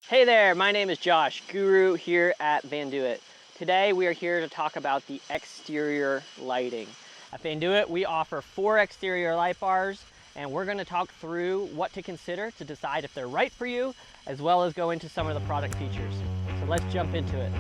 Hey there, my name is Josh, Guru here at Vandoit. Today we are here to talk about the exterior lighting. At Vandoit we offer 4 exterior light bars, and we're going to talk through what to consider to decide if they're right for you, as well as go into some of the product features. So let's jump into it.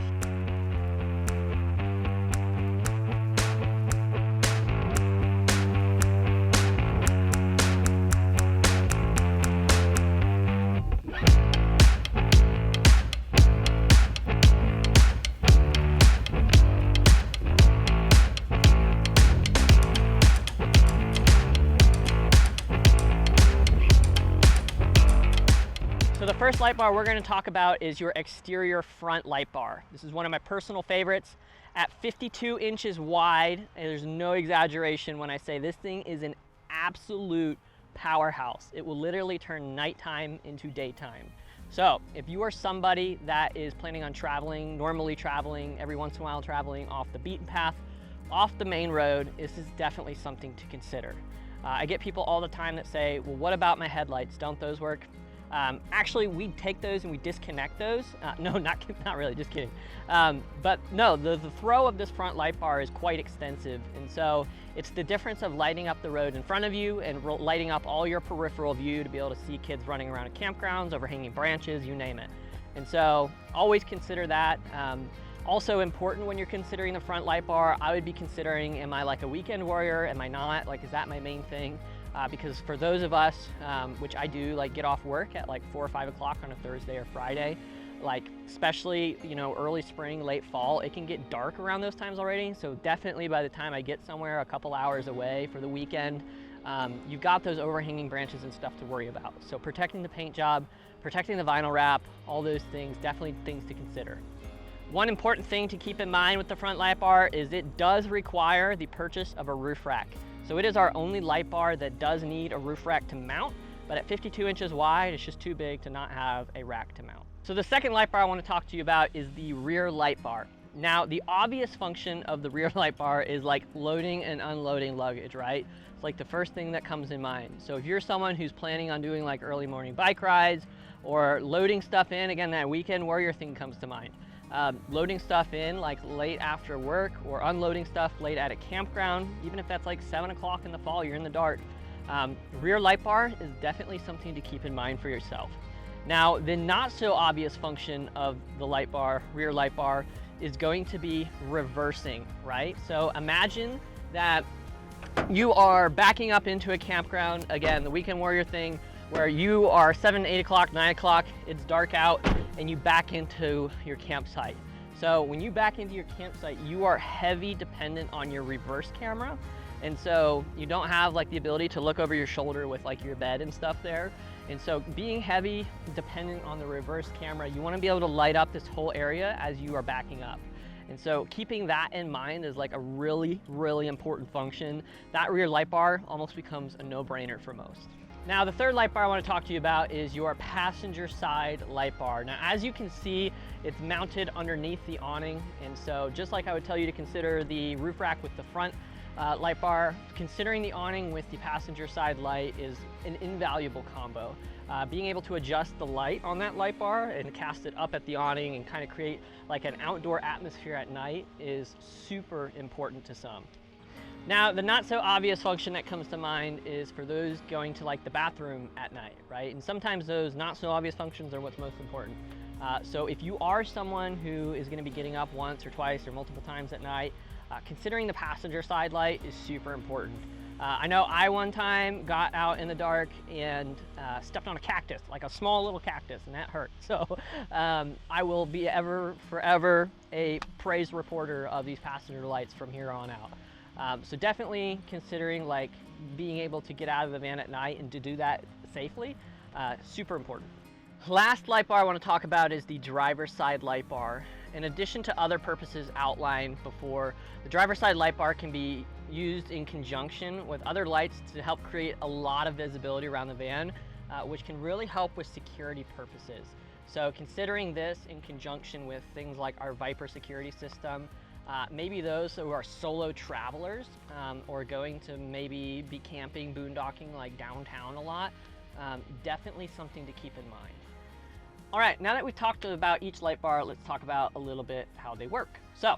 So the first light bar we're going to talk about is your exterior front light bar. This is one of my personal favorites. At 52 inches wide, and there's no exaggeration when I say this thing is an absolute powerhouse. It will literally turn nighttime into daytime. So if you are somebody that is planning on traveling, normally traveling, every once in a while traveling off the beaten path, off the main road, this is definitely something to consider. I get people all the time that say, well, what about my headlights? Don't those work? Actually, we take those and we disconnect those. No, not really, just kidding. But no, the throw of this front light bar is quite extensive. And so it's the difference of lighting up the road in front of you and lighting up all your peripheral view to be able to see kids running around at campgrounds, overhanging branches, you name it. And so always consider that. Also important when you're considering the front light bar, I would be considering, am I like a weekend warrior? Am I not? Like, is that my main thing? Because for those of us, which I do, like get off work at like 4 or 5 o'clock on a Thursday or Friday, like especially, you know, early spring, late fall, it can get dark around those times already. So definitely by the time I get somewhere a couple hours away for the weekend, you've got those overhanging branches and stuff to worry about. So protecting the paint job, protecting the vinyl wrap, all those things, definitely things to consider. One important thing to keep in mind with the front light bar is it does require the purchase of a roof rack. So it is our only light bar that does need a roof rack to mount, but at 52 inches wide, it's just too big to not have a rack to mount. So the second light bar I want to talk to you about is the rear light bar. Now, the obvious function of the rear light bar is like loading and unloading luggage, right? It's like the first thing that comes in mind. So if you're someone who's planning on doing like early morning bike rides or loading stuff in, again, that weekend warrior thing comes to mind. Loading stuff in like late after work or unloading stuff late at a campground, even if that's like 7 o'clock in the fall, you're in the dark. Rear light bar is definitely something to keep in mind for yourself. Now, the not so obvious function of the light bar, rear light bar, is going to be reversing, right? So imagine that you are backing up into a campground, again, the weekend warrior thing, where you are 7, 8 o'clock, 9 o'clock, it's dark out, and you back into your campsite. So when you back into your campsite, you are heavy dependent on your reverse camera. And so you don't have like the ability to look over your shoulder with like your bed and stuff there. And so being heavy dependent on the reverse camera, you want to be able to light up this whole area as you are backing up. And so keeping that in mind is like a really, really important function. That rear light bar almost becomes a no-brainer for most. Now, the third light bar I want to talk to you about is your passenger side light bar. Now, as you can see, it's mounted underneath the awning. And so just like I would tell you to consider the roof rack with the front light bar, considering the awning with the passenger side light is an invaluable combo. Being able to adjust the light on that light bar and cast it up at the awning and kind of create like an outdoor atmosphere at night is super important to some. Now, the not so obvious function that comes to mind is for those going to like the bathroom at night, right? And sometimes those not so obvious functions are what's most important. So if you are someone who is going to be getting up once or twice or multiple times at night, considering the passenger side light is super important. I know I one time got out in the dark and stepped on a cactus, like a small little cactus, and that hurt. So I will be forever a praise reporter of these passenger lights from here on out. So definitely considering like being able to get out of the van at night and to do that safely, super important. Last light bar I want to talk about is the driver's side light bar. In addition to other purposes outlined before, the driver's side light bar can be used in conjunction with other lights to help create a lot of visibility around the van, which can really help with security purposes. So considering this in conjunction with things like our Viper security system, maybe those who are solo travelers or going to maybe be camping, boondocking like downtown a lot, definitely something to keep in mind. All right, now that we've talked about each light bar, let's talk about a little bit how they work. So,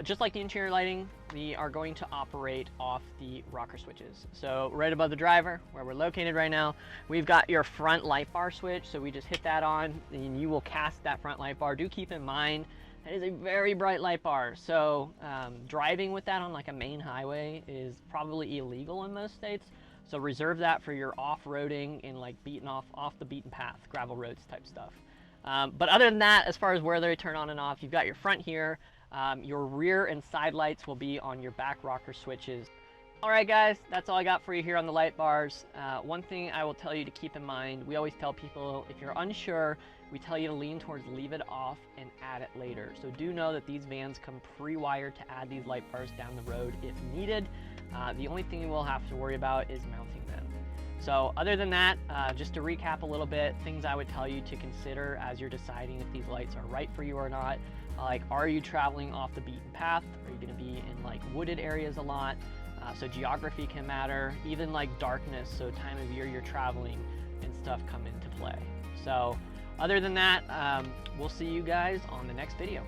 just like the interior lighting, we are going to operate off the rocker switches. So right above the driver, where we're located right now, we've got your front light bar switch. So we just hit that on and you will cast that front light bar. Do keep in mind, that is a very bright light bar. So driving with that on like a main highway is probably illegal in most states. So reserve that for your off-roading and like beating off the beaten path, gravel roads type stuff. But other than that, as far as where they turn on and off, you've got your front here. Your rear and side lights will be on your back rocker switches. All right, guys, that's all I got for you here on the light bars. One thing I will tell you to keep in mind, we always tell people, if you're unsure, we tell you to lean towards leave it off and add it later. So do know that these vans come pre-wired to add these light bars down the road if needed. The only thing you will have to worry about is mounting them. So other than that, just to recap a little bit, things I would tell you to consider as you're deciding if these lights are right for you or not. Like, are you traveling off the beaten path? Are you gonna be in like wooded areas a lot? So geography can matter, even like darkness, so time of year you're traveling and stuff come into play. So other than that, we'll see you guys on the next video.